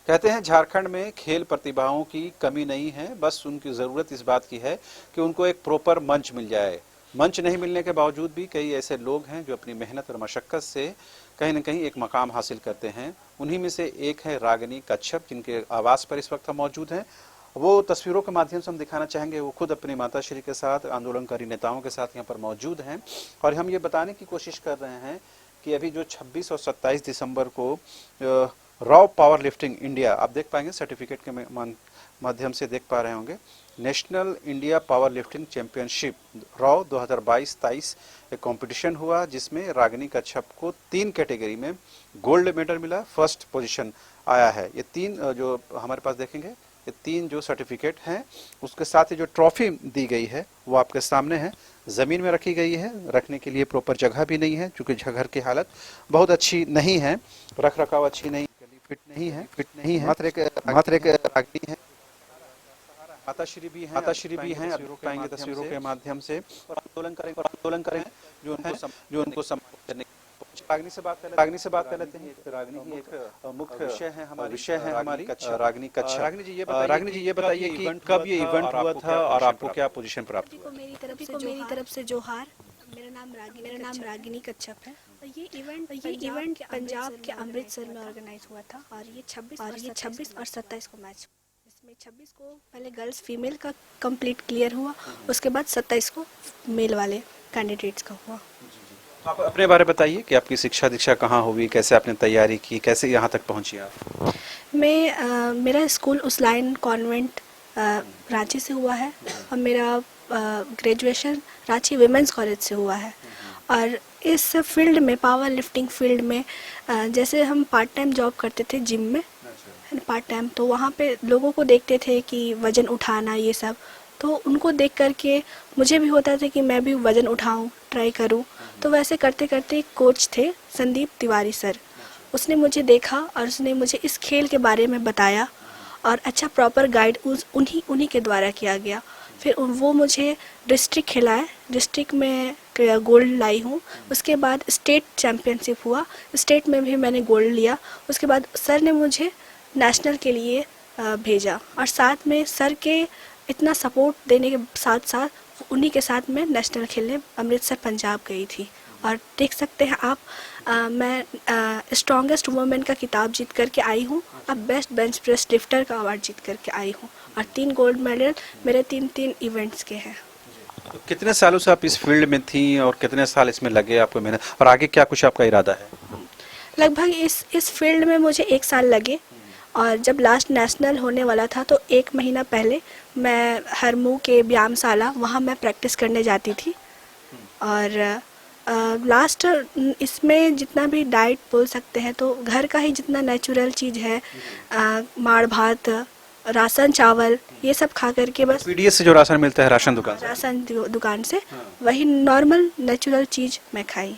कहते हैं झारखंड में खेल प्रतिभाओं की कमी नहीं है, बस उनकी ज़रूरत इस बात की है कि उनको एक प्रॉपर मंच मिल जाए। मंच नहीं मिलने के बावजूद भी कई ऐसे लोग हैं जो अपनी मेहनत और मशक्क़त से कहीं न कहीं एक मकाम हासिल करते हैं। उन्हीं में से एक है रागिनी कच्छप, जिनके आवास पर इस वक्त हम मौजूद हैं। वो तस्वीरों के माध्यम से हम दिखाना चाहेंगे, वो खुद अपनी माताश्री के साथ, आंदोलनकारी नेताओं के साथ यहाँ पर मौजूद हैं और हम ये बताने की कोशिश कर रहे हैं कि अभी जो 26 और 27 दिसंबर को रॉ पावर लिफ्टिंग इंडिया, आप देख पाएंगे सर्टिफिकेट के माध्यम से देख पा रहे होंगे, national India power lifting championship raw 2022-23 एक कंपटीशन हुआ जिसमें रागिनी कच्छप को 3 कैटेगरी में गोल्ड मेडल मिला, फर्स्ट पोजीशन आया है। ये 3 जो हमारे पास देखेंगे, ये 3 जो सर्टिफिकेट हैं, उसके साथ ही जो ट्रॉफी दी गई है वो आपके सामने है। ज़मीन में रखी गई है, रखने के लिए प्रॉपर जगह भी नहीं है क्योंकि घर की हालत बहुत अच्छी नहीं है, रख रखाव अच्छी नहीं, फिट नहीं है। मात्र एक रागिनी है, माताश्री भी हैं, अब देख पाएंगे तस्वीरों के माध्यम से, और आंदोलन करें जो उनको करने। रागिनी से बात कर लेते हैं। रागिनी ही एक मुख्य विषय है हमारी रागिनी कच्छप। रागिनी जी ये बताइए कि कब ये इवेंट हुआ था और आपको क्या पोजीशन प्राप्त हुआ? मेरी तरफ से जोहार। मेरा नाम रागिनी कच्छप है। ये इवेंट पंजाब के अमृतसर में ऑर्गेनाइज हुआ था और ये 26 और 27 को मैच। इसमें 26 को पहले गर्ल्स फीमेल का कंप्लीट क्लियर हुआ, उसके बाद 27 को मेल वाले कैंडिडेट्स का हुआ। आप अपने बारे में बताइए कि आपकी शिक्षा दीक्षा कहाँ हुई, कैसे आपने तैयारी की, कैसे यहाँ तक पहुँची आप? मेरा स्कूल उस्लाइन कॉन्वेंट रांची से हुआ है और मेरा ग्रेजुएशन रांची विमेंस कॉलेज से हुआ है। और इस फील्ड में, पावर लिफ्टिंग फील्ड में, जैसे हम पार्ट टाइम जॉब करते थे जिम में पार्ट टाइम, तो वहाँ पे लोगों को देखते थे कि वज़न उठाना ये सब, तो उनको देख करके मुझे भी होता था कि मैं भी वज़न उठाऊं, ट्राई करूं। तो वैसे करते करते एक कोच थे संदीप तिवारी सर, उसने मुझे देखा और उसने मुझे इस खेल के बारे में बताया और अच्छा प्रॉपर गाइड उन्हीं के द्वारा किया गया। फिर वो मुझे डिस्ट्रिक्ट खिलाए, डिस्ट्रिक्ट में गोल्ड लाई हूँ। उसके बाद स्टेट चैम्पियनशिप हुआ, स्टेट में भी मैंने गोल्ड लिया। उसके बाद सर ने मुझे नेशनल के लिए भेजा और साथ में सर के इतना सपोर्ट देने के साथ साथ उन्हीं के साथ मैं नेशनल खेलने अमृतसर पंजाब गई थी। और देख सकते हैं आप, मैं स्ट्रॉन्गेस्ट वुमेन का किताब जीत करके आई हूँ, अब बेस्ट बेंच प्रेस लिफ्टर का अवार्ड जीत करके आई हूँ और 3 गोल्ड मेडल मेरे 3 इवेंट्स के हैं। तो कितने सालों से आप इस फील्ड में थी और कितने साल इसमें लगे आपको मेहनत, और आगे क्या कुछ आपका इरादा है? लगभग इस फील्ड में मुझे 1 साल लगे और जब लास्ट नेशनल होने वाला था तो 1 महीना पहले मैं हरमू के व्यायामशाला, वहाँ मैं प्रैक्टिस करने जाती थी। और लास्ट इसमें जितना भी डाइट बोल सकते हैं तो घर का ही जितना नेचुरल चीज़ है, माड़ भात, राशन चावल, ये सब खा करके बस पीडीएस से जो राशन मिलता है राशन दुकान से वही नॉर्मल नेचुरल चीज़ मैं खाई।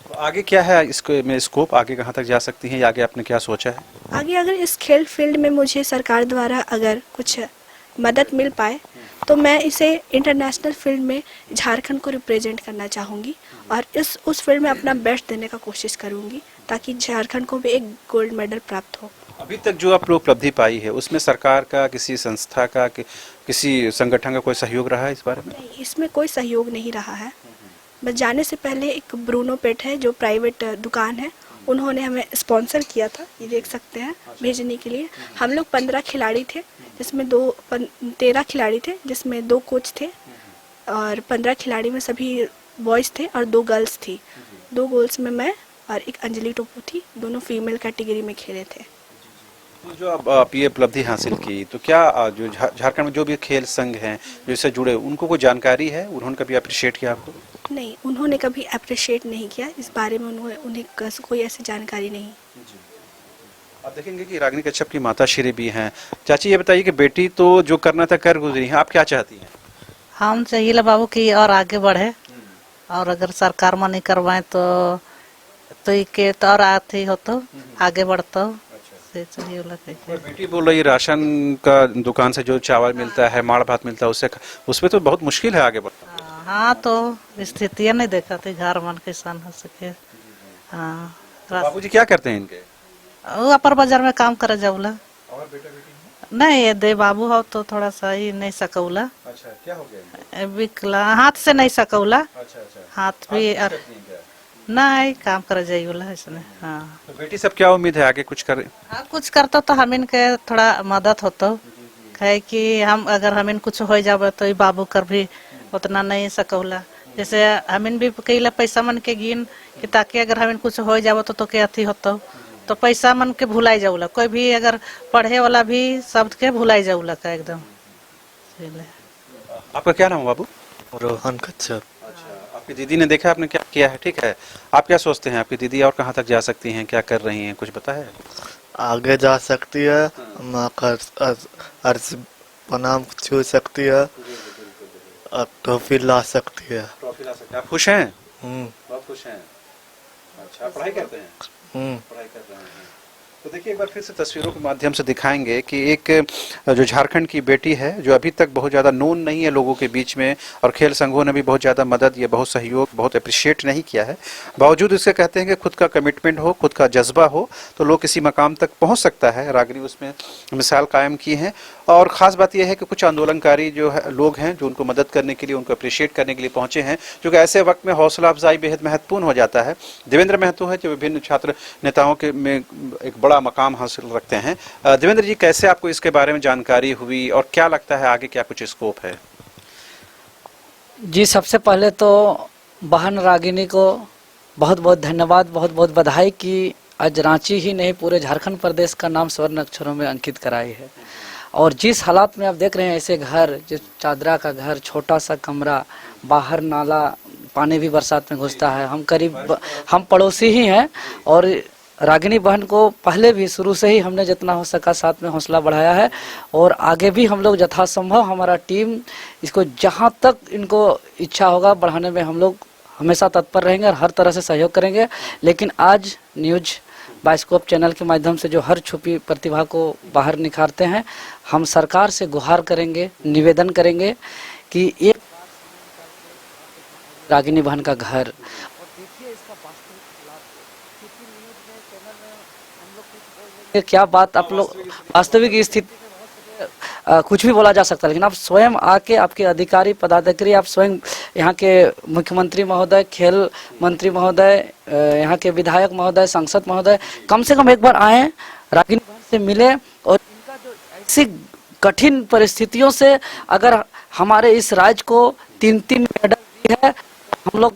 तो आगे क्या है इसको में स्कोप, आगे कहाँ तक जा सकती हैं, आगे आपने क्या सोचा है? आगे अगर इस खेल फील्ड में मुझे सरकार द्वारा अगर कुछ मदद मिल पाए तो मैं इसे इंटरनेशनल फील्ड में झारखंड को रिप्रेजेंट करना चाहूँगी और उस फील्ड में अपना बेस्ट देने का कोशिश करूँगी ताकि झारखंड को भी एक गोल्ड मेडल प्राप्त हो। अभी तक जो आप लोग उपलब्धि पाई है उसमें सरकार का, किसी संस्था का, किसी संगठन का कोई सहयोग रहा है इस बारे में? नहीं, इसमें कोई सहयोग नहीं रहा है। बस जाने से पहले एक ब्रूनो पेट है जो प्राइवेट दुकान है, उन्होंने हमें स्पॉन्सर किया था, ये देख सकते हैं, भेजने के लिए। हम लोग 15 खिलाड़ी थे जिसमें 13 खिलाड़ी थे जिसमें 2 कोच थे और 15 खिलाड़ी में सभी बॉयज़ थे और 2 गर्ल्स थी। 2 गर्ल्स में मैं और एक अंजलि टोपू थी, दोनों फीमेल कैटेगरी में खेले थे। तो जो आप ये उपलब्धि हासिल की, तो क्या जो झारखंड में जो भी खेल संघ हैं जो इससे जुड़े, उनको कोई जानकारी है, उन्होंने कभी अप्रिशिएट किया आपको? नहीं, उन्होंने कभी अप्रिशिएट नहीं किया इस बारे में, उन्हें कोई ऐसी जानकारी नहीं। आप देखेंगे कि रागिनी कच्छप की माताश्री भी हैं। चाची ये बताइए कि बेटी तो जो करना था कर गुजरी है, आप क्या चाहती हैं? हम चाहिए बाबू की और आगे बढ़े और अगर सरकार मनी करवाए तो के तो और आती हो तो आगे बढ़ता हो। बेटी बोल रही राशन का दुकान से जो चावल मिलता है, माड़ भात मिलता है, उसमें तो बहुत मुश्किल है आगे बढ़ना। हाँ, तो स्थितियाँ नहीं देखा थी घर मन किसान हो सके। हाँ, बाबूजी क्या करते हैं इनके? वो अपर बाजार में काम करे जाऊला। और बेटा बेटी नहीं ये दे बाबू हो तो थोड़ा सा ही नहीं सकौला। अच्छा, क्या हो गया? विकला हाथ से नहीं सकौला। अच्छा अच्छा, हाथ भी और नहीं काम करे जाइला इसने। हाँ तो बेटी सब क्या उम्मीद है आगे कुछ करे? हाँ कुछ करता तो हम इनके थोड़ा मदद होता है कि हम अगर हम इन कुछ हो जावे तो ये बाबू कर भी उतना नहीं सकौला। जैसे हम भी कई पैसा मन के गिन कि ताकि अगर हम कुछ हो जावे तो के अथी होता तो पैसा मन के भुलाई जाऊला। कोई भी अगर पढ़े वाला भी शब्द के भुलाई जाऊला का एकदम। आपका क्या नाम है बाबू? रोहन कच्छप। अच्छा, आपकी दीदी ने देखा आपने क्या किया है, ठीक है, आप क्या सोचते हैं आपकी दीदी और कहाँ तक जा सकती हैं, क्या कर रही हैं, कुछ पता है? आगे जा सकती है, माँ का अर्ज प्रणाम छू सकती है, और ट्रॉफी ला सकती है। ट्रॉफी ला सकते हैं। आप खुश हैं? बहुत खुश हैं। अच्छा, आप पढ़ाई करते हैं? पढ़ाई कर रहे हैं। तो देखिए एक बार फिर से तस्वीरों के माध्यम से दिखाएंगे कि एक जो झारखंड की बेटी है जो अभी तक बहुत ज़्यादा नोन नहीं है लोगों के बीच में, और खेल संघों ने भी बहुत ज़्यादा मदद या बहुत सहयोग बहुत अप्रिशिएट नहीं किया है, बावजूद इसके कहते हैं कि खुद का कमिटमेंट हो, खुद का जज्बा हो तो लोग किसी मकाम तक पहुंच सकता है। रागिनी उसमें मिसाल कायम की है। और ख़ास बात यह है कि कुछ आंदोलनकारी जो है लोग हैं जो उनको मदद करने के लिए, उनको अप्रिशिएट करने के लिए पहुंचे हैं, जो कि ऐसे वक्त में हौसला अफजाई बेहद महत्वपूर्ण हो जाता है। देवेंद्र महतो है जो विभिन्न छात्र नेताओं के में एक बड़ा मकाम हासिल रखते हैं। देवेंद्र जी, कैसे आपको इसके बारे में जानकारी हुई और क्या लगता है आगे क्या कुछ स्कोप है? जी, सबसे पहले तो बहन रागिनी को बहुत बहुत धन्यवाद, बहुत बहुत बधाई कि आज रांची ही नहीं पूरे झारखंड प्रदेश का नाम स्वर्ण अक्षरों में अंकित कराई है। और जिस हालात में आप देख रहे हैं, ऐसे घर जो चादरा का घर, छोटा सा कमरा, बाहर नाला, पानी भी बरसात में घुसता है। हम पड़ोसी ही हैं और रागिनी बहन को पहले भी शुरू से ही हमने जितना हो सका साथ में हौसला बढ़ाया है, और आगे भी हम लोग यथासंभव हमारा टीम इसको जहाँ तक इनको इच्छा होगा बढ़ाने में हम लोग हमेशा तत्पर रहेंगे और हर तरह से सहयोग करेंगे। लेकिन आज न्यूज बाइस्कोप चैनल के माध्यम से जो हर छुपी प्रतिभा को बाहर निखारते हैं, हम सरकार से गुहार करेंगे, निवेदन करेंगे कि एक रागिनी बहन का घर क्या बात आप लोग वास्तविक स्थिति कुछ भी बोला जा सकता है, लेकिन आप स्वयं आके आपके अधिकारी पदाधिकारी, आप स्वयं यहाँ के मुख्यमंत्री महोदय, खेल मंत्री महोदय, यहाँ के विधायक महोदय, सांसद महोदय कम से कम एक बार आए, रागिनी बहन से मिले, और इनका जो ऐसी कठिन परिस्थितियों से अगर हमारे इस राज्य को 3-3 मेडल दी है, हम लोग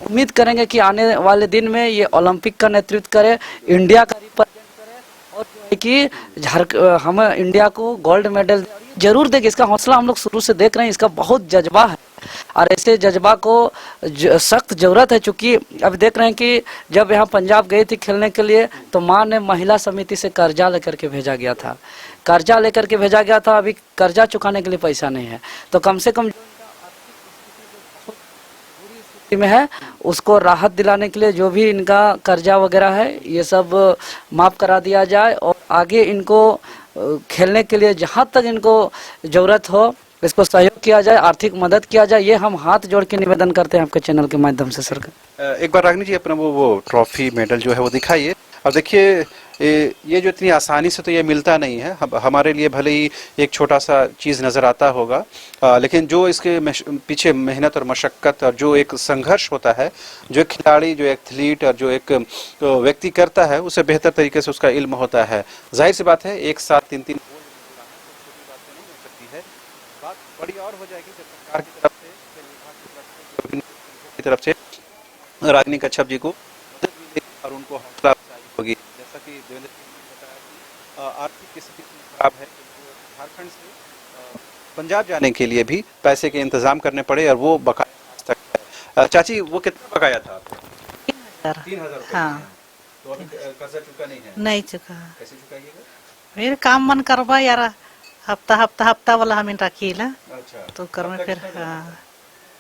उम्मीद करेंगे कि आने वाले दिन में ये ओलंपिक का नेतृत्व करे, इंडिया का रिप्रेजेंट करे, और जो है कि हम इंडिया को गोल्ड मेडल जरूर देंगे। इसका हौसला हम लोग शुरू से देख रहे हैं, इसका बहुत जज्बा है और ऐसे जज्बा को सख्त जरूरत है। चूँकि अब देख रहे हैं कि जब यहाँ पंजाब गई थी खेलने के लिए तो माँ ने महिला समिति से कर्जा लेकर के भेजा गया था, अभी कर्जा चुकाने के लिए पैसा नहीं है, तो कम से कम में है उसको राहत दिलाने के लिए जो भी इनका कर्जा वगैरह है ये सब माफ करा दिया जाए, और आगे इनको खेलने के लिए जहां तक इनको जरूरत हो इसको सहयोग किया जाए, आर्थिक मदद किया जाए। ये हम हाथ जोड़ के निवेदन करते हैं आपके चैनल के माध्यम से। सर एक बार रागिनी जी अपना वो ट्रॉफी मेडल जो है वो दिखाइए। अब देखिए ये जो इतनी आसानी से तो ये मिलता नहीं है, हमारे लिए भले ही एक छोटा सा चीज़ नज़र आता होगा, लेकिन जो इसके पीछे मेहनत और मशक्क़त और जो एक संघर्ष होता है, जो एक खिलाड़ी, जो एक एथलीट और जो एक व्यक्ति करता है, उसे बेहतर तरीके से उसका इल्म होता है। जाहिर सी बात है एक साथ 3-3 बात बड़ी और हो जाएगी जब सरकार की तरफ से, खेल विभाग की तरफ से रागिनी कच्छप जी को और उनको हौसला अफजाई होगी। जैसा कि देवेंद्र जी ने बताया कि आर्थिक स्थिति खराब है, झारखंड से पंजाब जाने के लिए भी पैसे के इंतजाम करने पड़े और वो बकाया आज तक है। चाची वो कितना बकाया था आपको? 3,000 रुपये। हाँ, तो अभी कर्जा चुका नहीं है? नहीं चुका। कैसे चुकाइएगा? फिर काम मन करवा यार, हफ्ता वाला हम रखीला अच्छा, तो कर में फिर हाँ,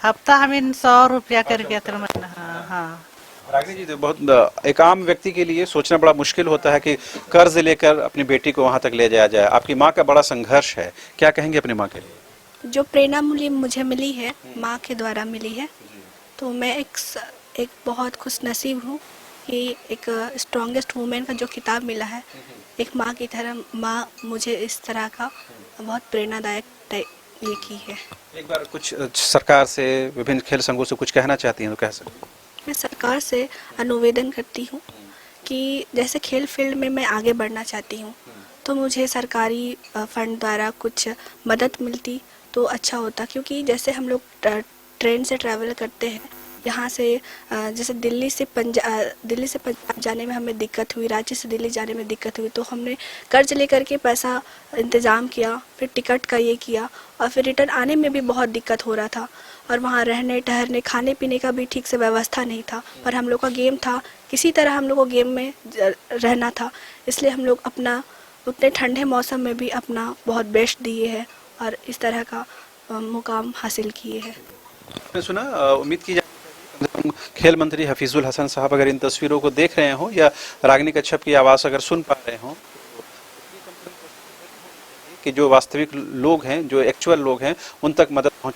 हफ्ता हम 100 रुपया करके महीना। हाँ हाँ। रागिनी जी, तो बहुत एक आम व्यक्ति के लिए सोचना बड़ा मुश्किल होता है कि कर्ज लेकर अपनी बेटी को वहां तक ले जाया जाए। आपकी माँ का बड़ा संघर्ष है, क्या कहेंगे अपनी माँ के लिए? जो प्रेरणा मुझे मिली है माँ के द्वारा मिली है, तो मैं एक बहुत खुश नसीब हूँ कि एक स्ट्रॉन्गेस्ट वुमेन का जो खिताब मिला है, एक माँ की तरह माँ मुझे इस तरह का बहुत प्रेरणादायक ये की है। एक बार कुछ सरकार से, विभिन्न खेल संघों से कुछ कहना चाहती हैं तो कह सकते हैं। मैं सरकार से अनुवेदन करती हूँ कि जैसे खेल फील्ड में मैं आगे बढ़ना चाहती हूँ, तो मुझे सरकारी फंड द्वारा कुछ मदद मिलती तो अच्छा होता, क्योंकि जैसे हम लोग ट्रेन से ट्रैवल करते हैं, यहाँ से जैसे दिल्ली से पंजाब जाने में हमें दिक्कत हुई, रांची से दिल्ली जाने में दिक्कत हुई, तो हमने कर्ज लेकर के पैसा इंतज़ाम किया, फिर टिकट का ये किया, और फिर रिटर्न आने में भी बहुत दिक्कत हो रहा था, और वहाँ रहने ठहरने खाने पीने का भी ठीक से व्यवस्था नहीं था। पर हम लोग का गेम था, किसी तरह हम लोग को गेम में रहना था, इसलिए हम लोग अपना उतने ठंडे मौसम में भी अपना बहुत बेस्ट दिए हैं और इस तरह का मुकाम हासिल किए हैं। आपने सुना, उम्मीद की खेल मंत्री हफीजुल हसन साहब अगर इन तस्वीरों को देख रहे हो या रागिनी कच्छप की आवाज़ अगर सुन पा रहे हो, कि जो वास्तविक लोग हैं, जो एक्चुअल लोग हैं, उन तक मदद पहुंच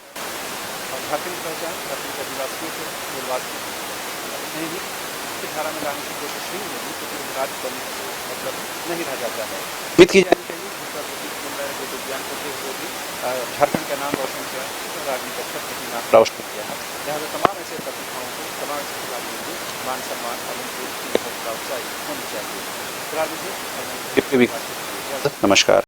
धारा में लाने की कोशिश नहीं होगी, क्योंकि राज्य बनने मतलब नहीं रह जाता है। उम्मीद की जानी चाहिए जो विज्ञान होगी झारखंड का नाम रोशन किया, रागिनी कच्छप का नाम रोशन किया है। लिहाजा तमाम ऐसे प्रतिभाओं को, तमाम ऐसे खिलाड़ियों को मान सम्मान होनी चाहिए। नमस्कार।